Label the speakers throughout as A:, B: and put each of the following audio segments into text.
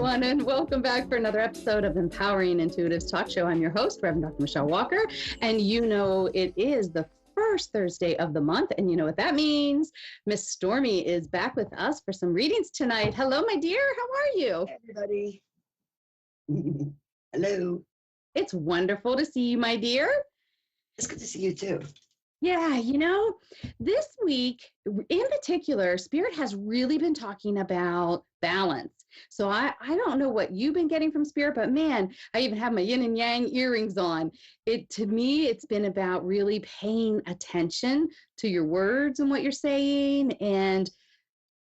A: everyone, and welcome back for another episode of Empowering Intuitives Talk Show. I'm your host, Reverend Dr. Michelle Walker, and you know it is the first Thursday of the month, and you know what that means. Miss Stormy is back with us for some readings tonight. Hello, my dear. How are you?
B: Hey, everybody. Hello.
A: It's wonderful to see you, my dear.
B: It's good to see you too.
A: Yeah, you know, this week in particular, Spirit has really been talking about balance. So I don't know what you've been getting from Spirit, but man, I even have my yin and yang earrings on. To me, it's been about really paying attention to your words and what you're saying and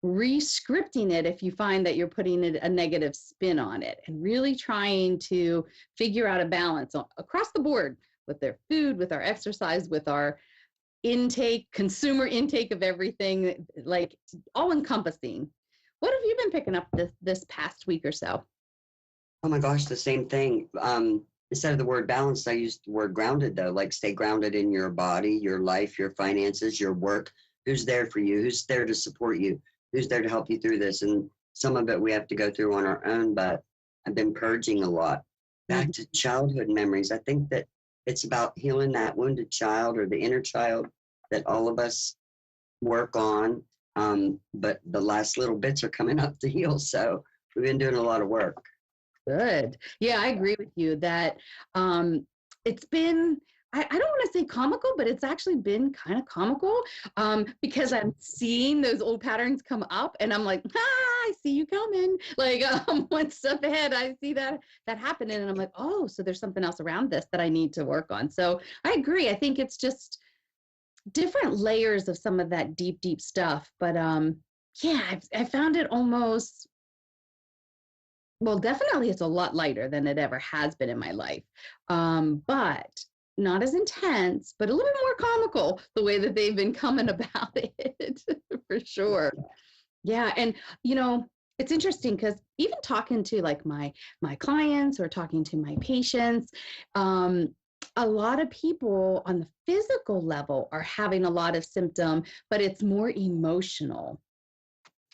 A: re-scripting it if you find that you're putting a negative spin on it, and really trying to figure out a balance across the board with their food, with our exercise, with our intake, consumer intake of everything, like all encompassing. What have you been picking up this past week or so?
B: Oh my gosh, the same thing. Instead of the word balanced, I used the word grounded though, like stay grounded in your body, your life, your finances, your work. Who's there for you? Who's there to support you? Who's there to help you through this? And some of it we have to go through on our own, but I've been purging a lot. Back to childhood memories. I think that it's about healing that wounded child or the inner child that all of us work on. But the last little bits are coming up to heal. So we've been doing a lot of work.
A: Good. Yeah, I agree with you that it's been, I don't want to say comical, but it's actually been kind of comical because I'm seeing those old patterns come up and I'm like, I see you coming. Like one step ahead, I see that happening and I'm like, oh, so there's something else around this that I need to work on. So I agree. I think it's just different layers of some of that deep stuff. But yeah, I found it almost, well, definitely it's a lot lighter than it ever has been in my life. But not as intense, but a little bit more comical, the way that they've been coming about it, for sure. Yeah. And, you know, it's interesting because even talking to like my clients or talking to my patients, a lot of people on the physical level are having a lot of symptom, but it's more emotional,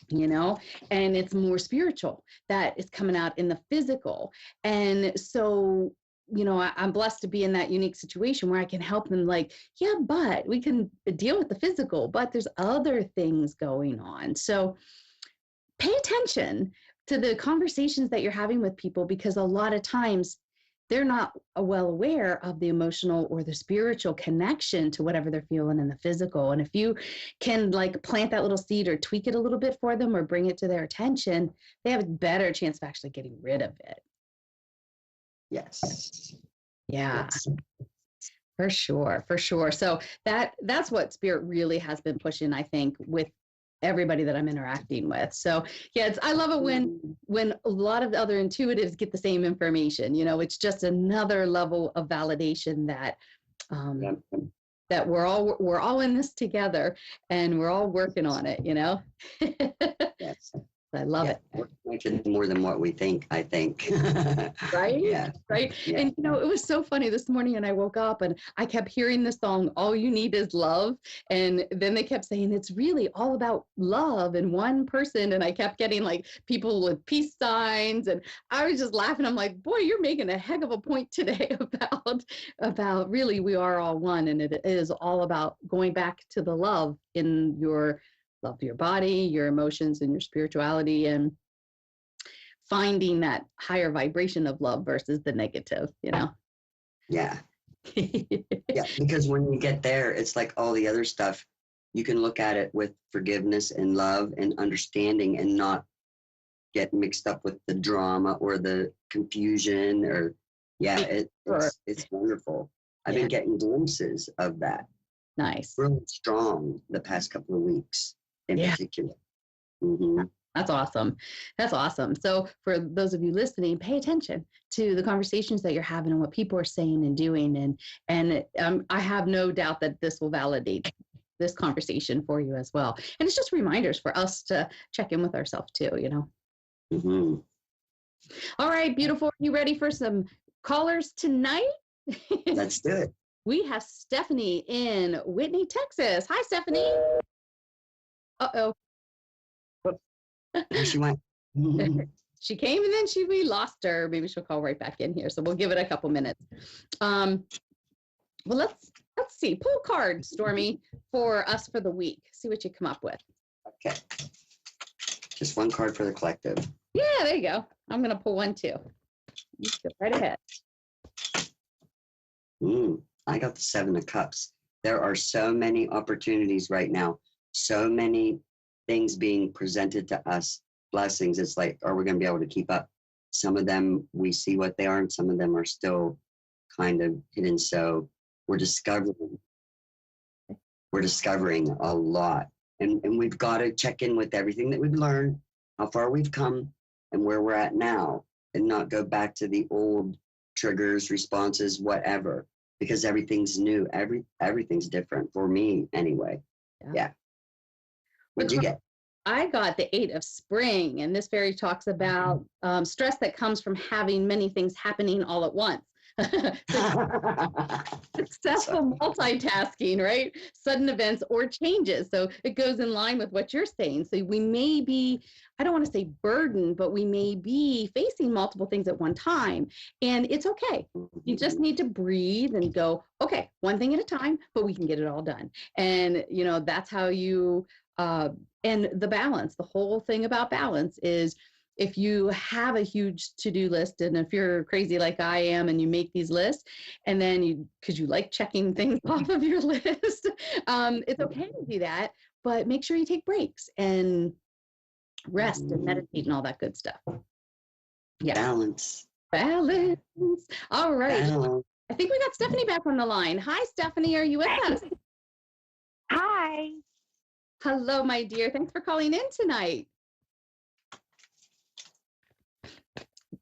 A: you know, and it's more spiritual that is coming out in the physical. And so, you know, I'm blessed to be in that unique situation where I can help them like, yeah, but we can deal with the physical, but there's other things going on. So pay attention to the conversations that you're having with people, because a lot of times they're not well aware of the emotional or the spiritual connection to whatever they're feeling in the physical. And if you can like plant that little seed or tweak it a little bit for them or bring it to their attention, they have a better chance of actually getting rid of it.
B: Yes.
A: Yeah.
B: Yes.
A: For sure. For sure. So that's what Spirit really has been pushing, I think, with everybody that I'm interacting with. So yeah, I love it when a lot of the other intuitives get the same information. You know, it's just another level of validation that that we're all in this together and we're all working on it, you know.
B: Yes.
A: I love it.
B: We're making more than what we think, I think.
A: Right?
B: Yeah.
A: Right.
B: Yeah.
A: And, you know, it was so funny this morning and I woke up and I kept hearing the song, All You Need Is Love. And then they kept saying, it's really all about love and one person. And I kept getting like people with peace signs. And I was just laughing. I'm like, boy, you're making a heck of a point today about really we are all one. And it is all about going back to the love in your love, your body, your emotions, and your spirituality, and finding that higher vibration of love versus the negative, you know?
B: Yeah. Yeah. Because when you get there, it's like all the other stuff, you can look at it with forgiveness and love and understanding and not get mixed up with the drama or the confusion or, it's wonderful. I've been getting glimpses of that.
A: Nice.
B: Really strong the past couple of weeks in particular. Mm-hmm.
A: That's awesome. That's awesome. So for those of you listening, pay attention to the conversations that you're having and what people are saying and doing. And I have no doubt that this will validate this conversation for you as well. And it's just reminders for us to check in with ourselves too, you know?
B: Mm-hmm.
A: All right, beautiful. Are you ready for some callers tonight?
B: Let's do it.
A: We have Stephanie in Whitney, Texas. Hi, Stephanie. Uh-oh.
B: There she went.
A: she came and then we lost her. Maybe she'll call right back in here. So we'll give it a couple minutes. Well, let's see. Pull a card, Stormy, for us for the week. See what you come up with.
B: Okay. Just one card for the collective.
A: Yeah, there you go. I'm going to pull one too. You go right ahead.
B: I got the 7 of Cups. There are so many opportunities right now. So many things being presented to us. Blessings. It's like, are we going to be able to keep up? Some of them, we see what they are, and some of them are still kind of hidden. So we're discovering a lot. And we've got to check in with everything that we've learned, how far we've come, and where we're at now, and not go back to the old triggers, responses, whatever, because everything's new. Everything's different for me anyway. Yeah. What'd you get?
A: I got the 8 of Spring, and this fairy talks about stress that comes from having many things happening all at once. Successful multitasking, right? Sudden events or changes. So it goes in line with what you're saying. So we may be, I don't want to say burdened, but we may be facing multiple things at one time. And it's okay. You just need to breathe and go, okay, one thing at a time, but we can get it all done. And, you know, that's how you, and the balance, the whole thing about balance is, if you have a huge to-do list, and if you're crazy like I am and you make these lists, and then because you like checking things off of your list, it's okay to do that, but make sure you take breaks and rest and meditate and all that good stuff. Yeah.
B: Balance.
A: All right.
B: Balance.
A: I think we got Stephanie back on the line. Hi, Stephanie. Are you with us?
C: Hi.
A: Hello, my dear. Thanks for calling in tonight.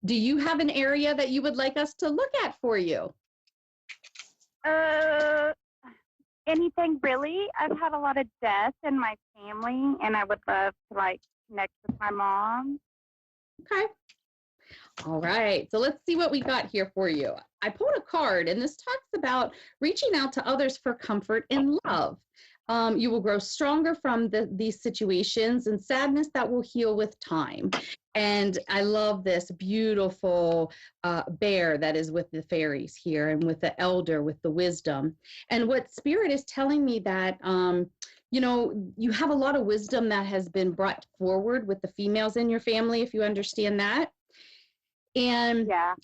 A: Do you have an area that you would like us to look at for you?
C: Anything really. I've had a lot of death in my family, and I would love to like connect with my mom.
A: Okay. All right. So let's see what we got here for you. I pulled a card, and this talks about reaching out to others for comfort and love. You will grow stronger from these situations, and sadness that will heal with time. And I love this beautiful bear that is with the fairies here, and with the elder, with the wisdom. And what Spirit is telling me that, you know, you have a lot of wisdom that has been brought forward with the females in your family, if you understand that. And
C: yeah.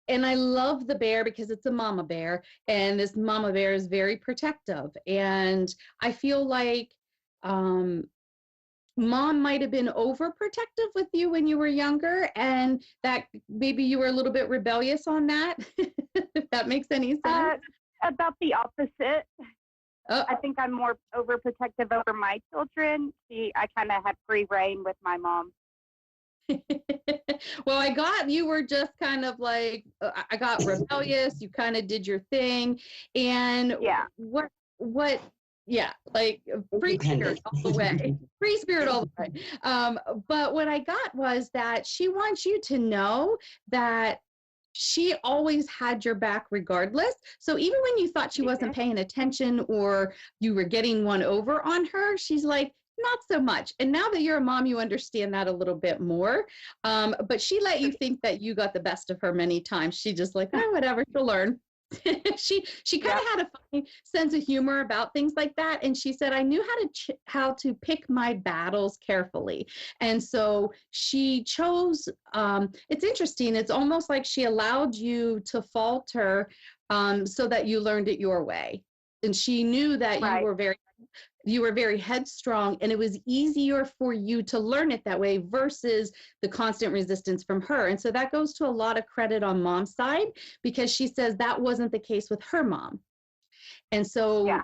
A: And I love the bear because it's a mama bear, and this mama bear is very protective. And I feel like mom might have been overprotective with you when you were younger, and that maybe you were a little bit rebellious on that, if that makes any sense.
C: About the opposite.
A: Oh.
C: I think I'm more overprotective over my children. I kind of had free reign with my mom.
A: Well, I got, you were just kind of like, I got rebellious. You kind of did your thing. And
C: yeah,
A: yeah, like free spirit all the way, free spirit all the way. But what I got was that she wants you to know that she always had your back regardless. So even when you thought she wasn't paying attention or you were getting one over on her, she's like, not so much. And now that you're a mom, you understand that a little bit more. But she let you think that you got the best of her many times. She just like, oh, whatever, she'll learn. she kind of had a funny sense of humor about things like that. And she said, I knew how to pick my battles carefully. And so she chose, it's interesting. It's almost like she allowed you to falter so that you learned it your way. And she knew that you were very headstrong, and it was easier for you to learn it that way versus the constant resistance from her. And so that goes to a lot of credit on mom's side, because she says that wasn't the case with her mom. And so, yeah.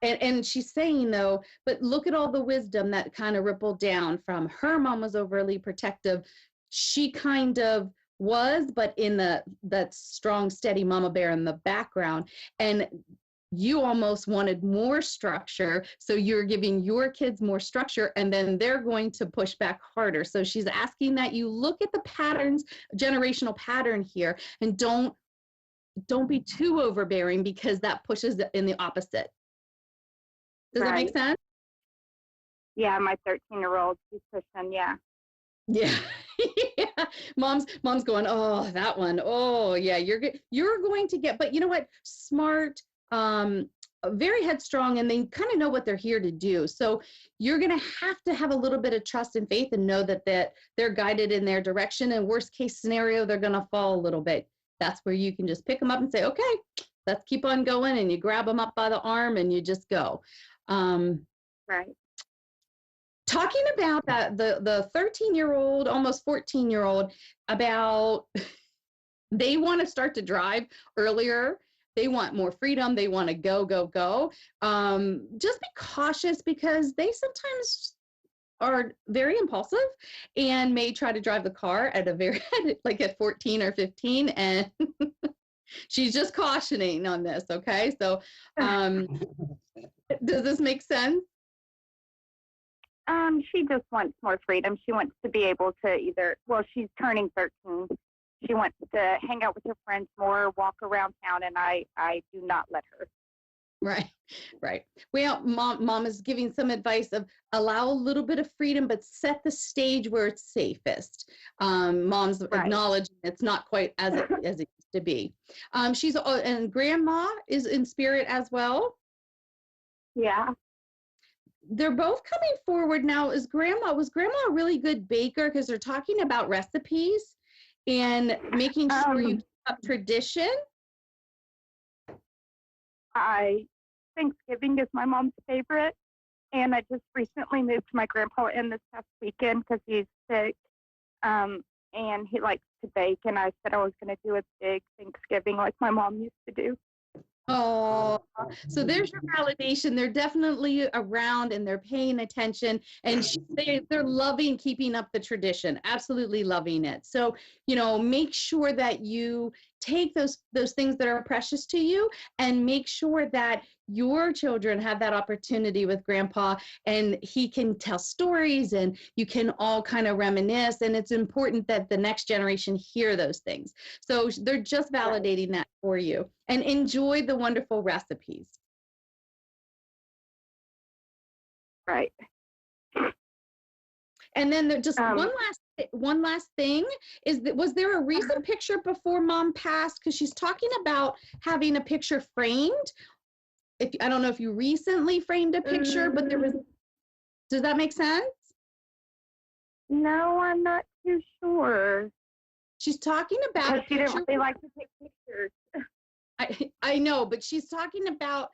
A: And she's saying though, but look at all the wisdom that kind of rippled down from her mom was overly protective. She kind of was, but in that strong, steady mama bear in the background. And you almost wanted more structure, so you're giving your kids more structure, and then they're going to push back harder. So she's asking that you look at the patterns, generational pattern here, and don't be too overbearing, because that pushes in the opposite. Does that make sense?
C: Yeah, my 13-year-old, she's pushing, yeah.
A: Yeah. Mom's going, oh, that one. Oh, yeah, you're going to get, but you know what? Smart, very headstrong, and they kind of know what they're here to do. So you're going to have a little bit of trust and faith and know that they're guided in their direction. And worst case scenario, they're going to fall a little bit. That's where you can just pick them up and say, okay, let's keep on going. And you grab them up by the arm and you just go.
C: Right.
A: Talking about that, the 13-year-old, almost 14-year-old, about they want to start to drive earlier. They want more freedom. They want to go, go, go. Just be cautious because they sometimes are very impulsive and may try to drive the car at a very, like at 14 or 15. And she's just cautioning on this. Okay. So does this make sense?
C: She just wants more freedom. She wants to be able to she's turning 13. She wants to hang out with her friends more, walk around town, and I do not let her.
A: Right, right. Well, mom is giving some advice of allow a little bit of freedom, but set the stage where it's safest. Mom's acknowledging it's not quite as it used to be. And grandma is in spirit as well.
C: Yeah.
A: They're both coming forward now. Was grandma a really good baker? Because they're talking about recipes and making sure you keep up tradition.
C: Thanksgiving is my mom's favorite, and I just recently moved my grandpa in this past weekend because he's sick, and he likes to bake, and I said I was going to do a big Thanksgiving like my mom used to do.
A: Oh, so there's your validation. They're definitely around and they're paying attention, and they're loving keeping up the tradition, absolutely loving it. So, make sure that you take those things that are precious to you and make sure that your children have that opportunity with grandpa and he can tell stories and you can all kind of reminisce. And it's important that the next generation hear those things. So they're just validating that for you, and enjoy the wonderful recipes.
C: Right.
A: And then just one last thing is that, was there a recent picture before mom passed? Because she's talking about having a picture framed. I don't know if you recently framed a picture, but there was, does that make sense?
C: No, I'm not too sure.
A: She's talking about
C: she didn't really like to take pictures.
A: I know, but she's talking about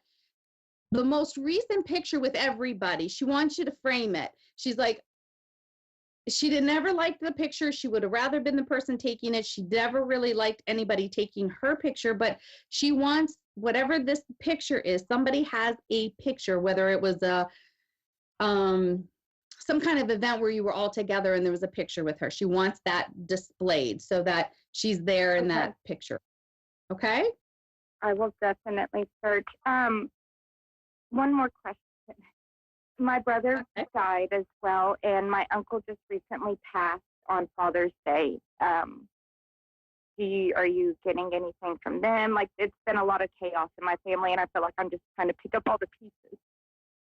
A: the most recent picture with everybody. She wants you to frame it. She's like, she never liked the picture. She would have rather been the person taking it. She never really liked anybody taking her picture, but she wants whatever this picture is, somebody has a picture, whether it was some kind of event where you were all together and there was a picture with her. She wants that displayed so that she's there in that picture. Okay?
C: I will definitely search. One more question. My brother died as well, and my uncle just recently passed on Father's Day. Are you getting anything from them? Like, it's been a lot of chaos in my family, and I feel like I'm just trying to pick up all the pieces.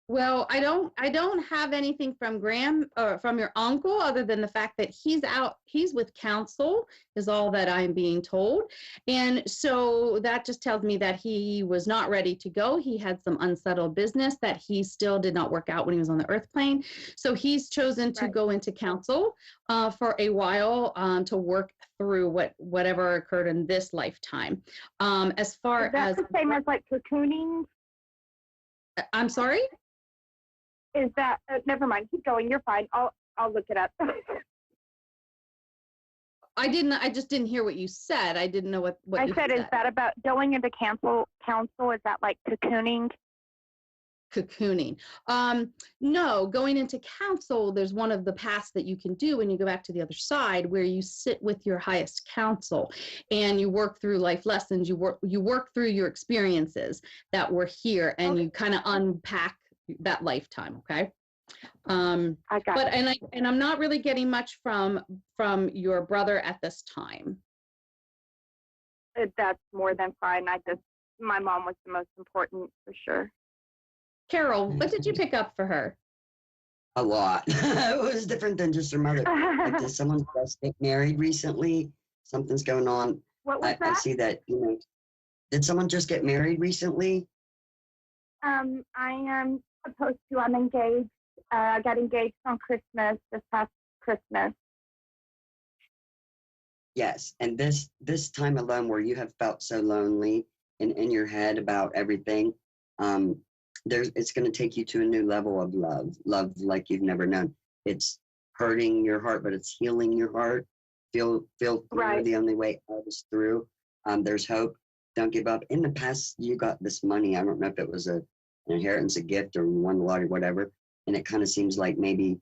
A: Well, I don't have anything from from your uncle, other than the fact that he's with counsel is all that I'm being told. And so that just tells me that he was not ready to go. He had some unsettled business that he still did not work out when he was on the earth plane. So he's chosen to go into counsel for a while to work through whatever occurred in this lifetime. As far as
C: the same as like cocooning?
A: I'm sorry?
C: Is that never mind, keep going, you're fine. I'll look it up.
A: I just didn't hear what you said. I didn't know what
C: I said. Is that about going into counsel? Is that like cocooning?
A: Cocooning. No, going into counsel, there's one of the paths that you can do when you go back to the other side, where you sit with your highest counsel and you work through life lessons. You work through your experiences that were here, and you kind of unpack that lifetime. Okay.
C: I got
A: but it. And I'm not really getting much from your brother at this time.
C: That's more than fine. My mom was the most important for sure.
A: Carol, what did you pick up for her?
B: A lot. It was different than just her mother. Like, did someone just get married recently? Something's going on.
C: What was
B: I
C: that?
B: see that, did someone just get married recently?
C: I am supposed to. I'm engaged. I got engaged on Christmas, this past Christmas.
B: Yes. And this time alone where you have felt so lonely and in your head about everything, um, it's gonna take you to a new level of love like you've never known. It's hurting your heart, but it's healing your heart. Feel through.
C: Right.
B: The only way out is through. There's hope. Don't give up. In the past, you got this money. I don't know if it was an inheritance, a gift, or won the lottery, whatever. And it kind of seems like maybe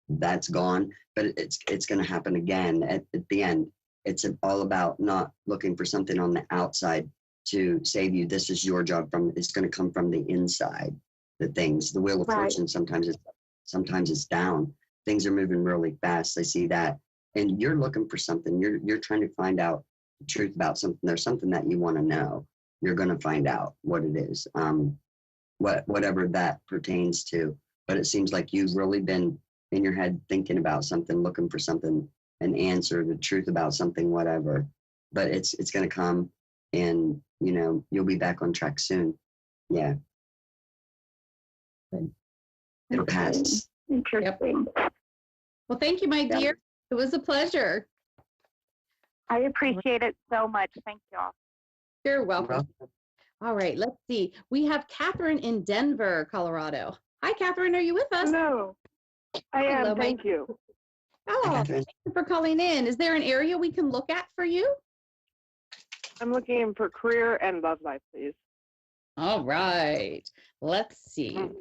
B: that's gone, but it's going to happen again at the end. It's all about not looking for something on the outside to save you. This is your job. It's going to come from the inside. The wheel of
C: Right.
B: fortune. Sometimes it's down. Things are moving really fast. I see that, and you're looking for something. You're trying to find out the truth about something. There's something that you want to know. You're going to find out what it is. Whatever that pertains to. But it seems like you've really been in your head thinking about something, looking for something, an answer, the truth about something, whatever. But it's going to come, and you'll be back on track soon. Yeah.
A: Good.
B: It'll
C: Okay.
B: pass.
C: Interesting.
A: Well, thank you, my
B: Yeah.
A: dear. It was a pleasure.
C: I appreciate it so much. Thank y'all.
A: You're welcome.
B: Well,
A: All right, let's see. We have Catherine in Denver, Colorado. Hi, Catherine. Are you with us?
D: Hello. I
A: Hello,
D: am. Thank you.
A: Oh,
B: Catherine.
A: thank you for calling in. Is there an area we can look at for you?
D: I'm looking for career and love life, please.
A: All right. Let's see.
D: Mm.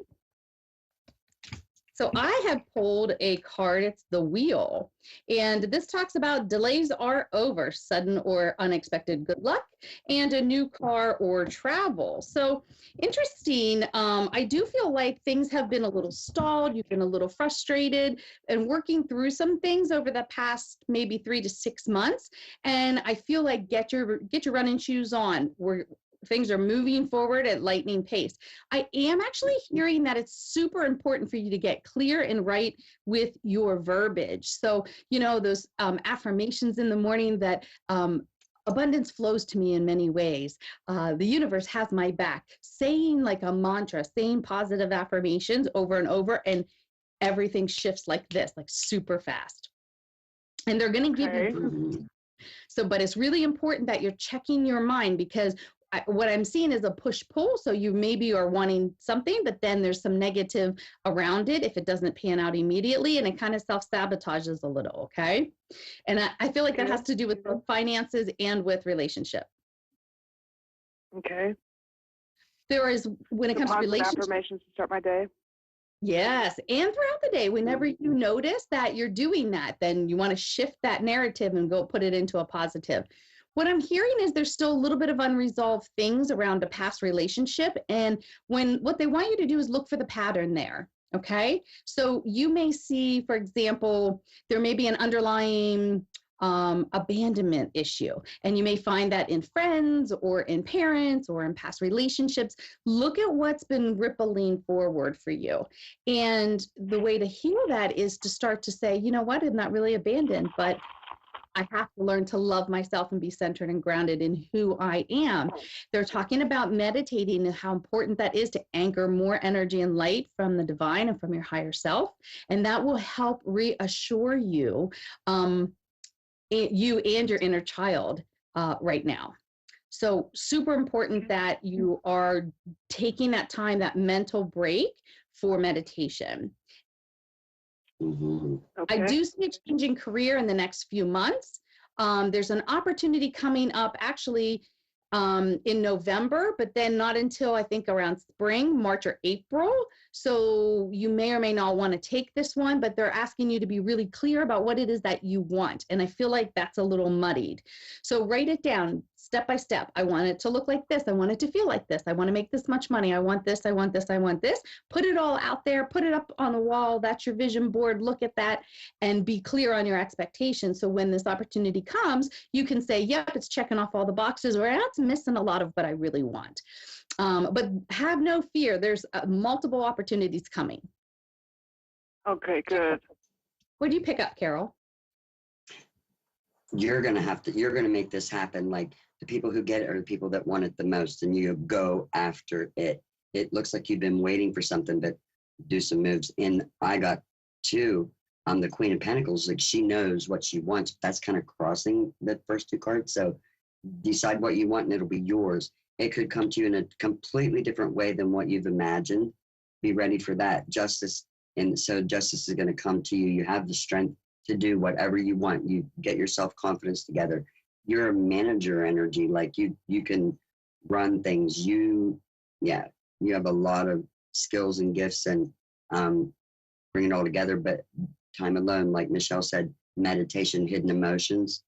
A: So I have pulled a card. It's the Wheel. And this talks about delays are over, sudden or unexpected good luck, and a new car or travel. So interesting. I do feel like things have been a little stalled. You've been a little frustrated and working through some things over the past maybe 3 to 6 months. And I feel like get your running shoes on. Things are moving forward at lightning pace. I am actually hearing that it's super important for you to get clear and right with your verbiage. So, those affirmations in the morning that abundance flows to me in many ways. The universe has my back. Saying like a mantra, saying positive affirmations over and over, and everything shifts like this, like super fast. And they're going to give
D: Okay.
A: you proof.
B: Mhm.
A: So, but it's really important that you're checking your mind, because what I'm seeing is a push-pull. So you maybe are wanting something, but then there's some negative around it if it doesn't pan out immediately, and it kind of self-sabotages a little, okay? And I feel like that has to do with both finances and with relationship.
D: Okay.
A: There is, when it
D: So
A: comes to
D: positive
A: relationship,
D: affirmations to start my day.
A: yes, and throughout the day, whenever you notice that you're doing that, then you want to shift that narrative and go put it into a positive. What I'm hearing is there's still a little bit of unresolved things around a past relationship. And what they want you to do is look for the pattern there. Okay. So you may see, for example, there may be an underlying abandonment issue. And you may find that in friends or in parents or in past relationships. Look at what's been rippling forward for you. And the way to heal that is to start to say, you know what, I'm not really abandoned, but I have to learn to love myself and be centered and grounded in who I am. They're talking about meditating and how important that is to anchor more energy and light from the divine and from your higher self. And that will help reassure you, you and your inner child right now. So super important that you are taking that time, that mental break for meditation.
B: Mhm.
D: Okay.
A: I do see a change in career in the next few months. There's an opportunity coming up actually in November, but then not until I think around spring, March or April. So you may or may not want to take this one, but they're asking you to be really clear about what it is that you want. And I feel like that's a little muddied. So write it down step by step. I want it to look like this. I want it to feel like this. I want to make this much money. I want this. I want this. I want this. Put it all out there. Put it up on the wall. That's your vision board. Look at that and be clear on your expectations. So when this opportunity comes, you can say, yep, it's checking off all the boxes, or it's missing a lot of what I really want. But have no fear. There's multiple opportunities coming.
D: Okay, good.
A: What do you pick up, Carol?
B: You're gonna make this happen. Like the people who get it are the people that want it the most, and you go after it. It looks like you've been waiting for something, but do some moves. And I got two. The Queen of Pentacles, like she knows what she wants. That's kind of crossing the first two cards. So decide what you want and it'll be yours. It could come to you in a completely different way than what you've imagined. Be ready for that. Justice. And so justice is going to come to you. You have the strength to do whatever you want. You get your self-confidence together. You're a manager energy. Like you can run things. You have a lot of skills and gifts and bring it all together. But time alone, like Michelle said, meditation, hidden emotions.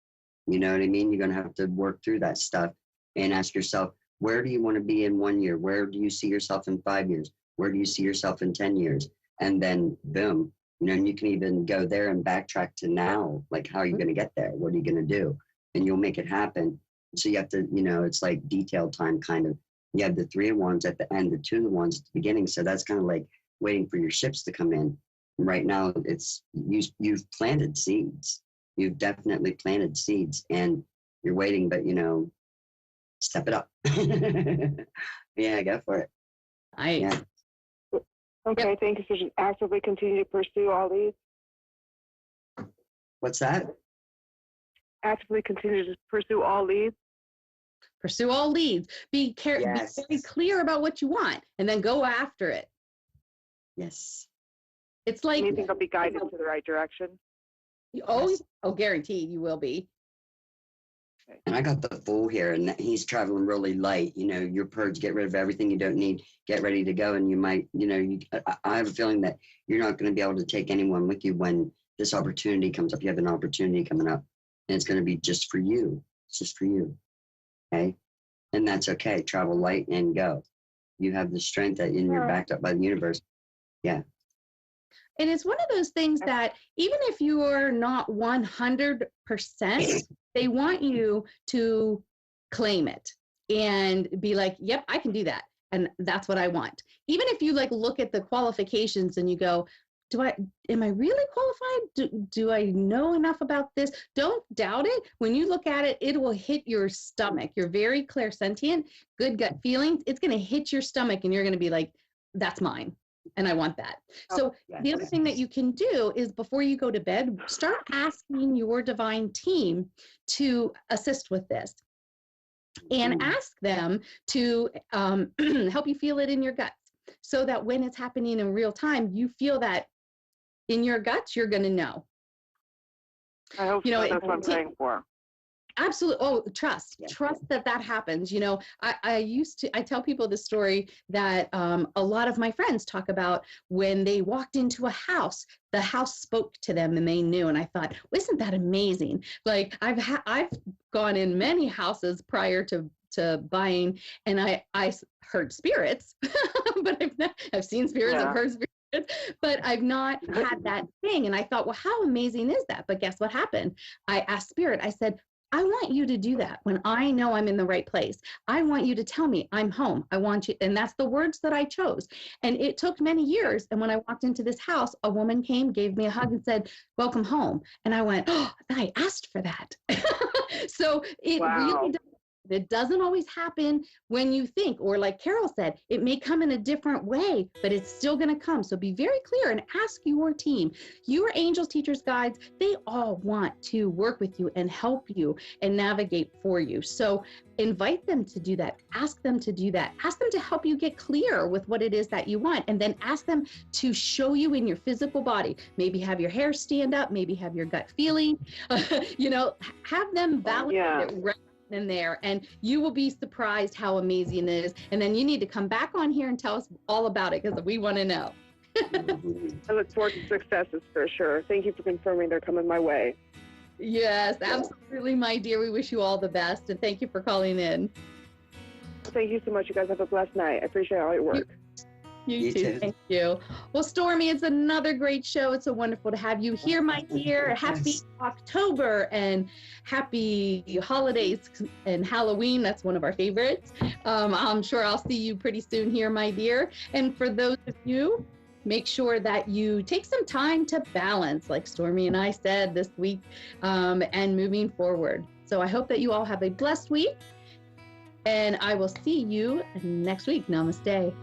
B: You know what I mean? You're going to have to work through that stuff and ask yourself, where do you want to be in 1 year? Where do you see yourself in 5 years? Where do you see yourself in 10 years? And then boom, and you can even go there and backtrack to now. Like, how are you going to get there? What are you going to do? And you'll make it happen. So you have to, it's like detailed time kind of. You have the 3 of Wands at the end, the 2 of Wands at the beginning. So that's kind of like waiting for your ships to come in. Right now, it's you've planted seeds. You've definitely planted seeds, and you're waiting. But step it up. Yeah, go for it. Yeah.
D: Okay, thank you. So just actively continue to pursue all these.
B: What's that?
D: Actively continue to pursue all leads.
A: Pursue all leads. Be
B: Yes.
A: very clear about what you want, and then go after it.
B: Yes.
A: It's like,
D: And you think I'll be guided to the right direction?
A: oh, guaranteed you will be.
B: And I got the Fool here, and he's traveling really light. Your purge, get rid of everything you don't need, get ready to go. And you might, I have a feeling that you're not going to be able to take anyone with you when this opportunity comes up. You have an opportunity coming up, and it's going to be just for you. It's just for you. Okay. And that's okay. Travel light and go. You have the strength that you're backed up by the universe. Yeah.
A: And it's one of those things that even if you are not 100%, they want you to claim it and be like, yep, I can do that. And that's what I want. Even if you look at the qualifications and you go, am I really qualified? Do I know enough about this? Don't doubt it. When you look at it, it will hit your stomach. You're very clairsentient, good gut feelings. It's going to hit your stomach and you're going to be like, that's mine. And I want that. So the other thing that you can do is before you go to bed, start asking your divine team to assist with this and ask them to help you feel it in your guts so that when it's happening in real time, you feel that in your guts, you're going to know.
D: I hope so. That's what I'm praying for.
A: Absolutely. Oh, trust that happens. I tell people the story that a lot of my friends talk about when they walked into a house, the house spoke to them and they knew. And I thought, isn't that amazing? Like I've gone in many houses prior to buying, and I heard spirits, but I've seen spirits, I've heard spirits, but I've not had that thing. And I thought, well, how amazing is that? But guess what happened? I asked Spirit, I said, I want you to do that when I know I'm in the right place. I want you to tell me I'm home. I want you. And that's the words that I chose. And it took many years. And when I walked into this house, a woman came, gave me a hug and said, welcome home. And I went, oh, I asked for that. So it really does. It doesn't always happen when you think, or like Carol said, it may come in a different way, but it's still going to come. So be very clear and ask your team, your angels, teachers, guides, they all want to work with you and help you and navigate for you. So invite them to do that. Ask them to do that. Ask them to help you get clear with what it is that you want. And then ask them to show you in your physical body. Maybe have your hair stand up, maybe have your gut feeling, have them validate it right in there, and you will be surprised how amazing it is. And then you need to come back on here and tell us all about it because we want to know.
D: I look forward to successes for sure. Thank you for confirming they're coming my way.
A: Yes, absolutely, my dear. We wish you all the best, and thank you for calling in.
D: Thank you so much. You guys have a blessed night. I appreciate all your work.
A: You too. Thank you. Well, Stormy, it's another great show. It's so wonderful to have you here, my dear. Happy October and happy holidays and Halloween. That's one of our favorites. I'm sure I'll see you pretty soon here, my dear. And for those of you make sure that you take some time to balance, like Stormy and I said this week, and moving forward. So I hope that you all have a blessed week, and I will see you next week. Namaste.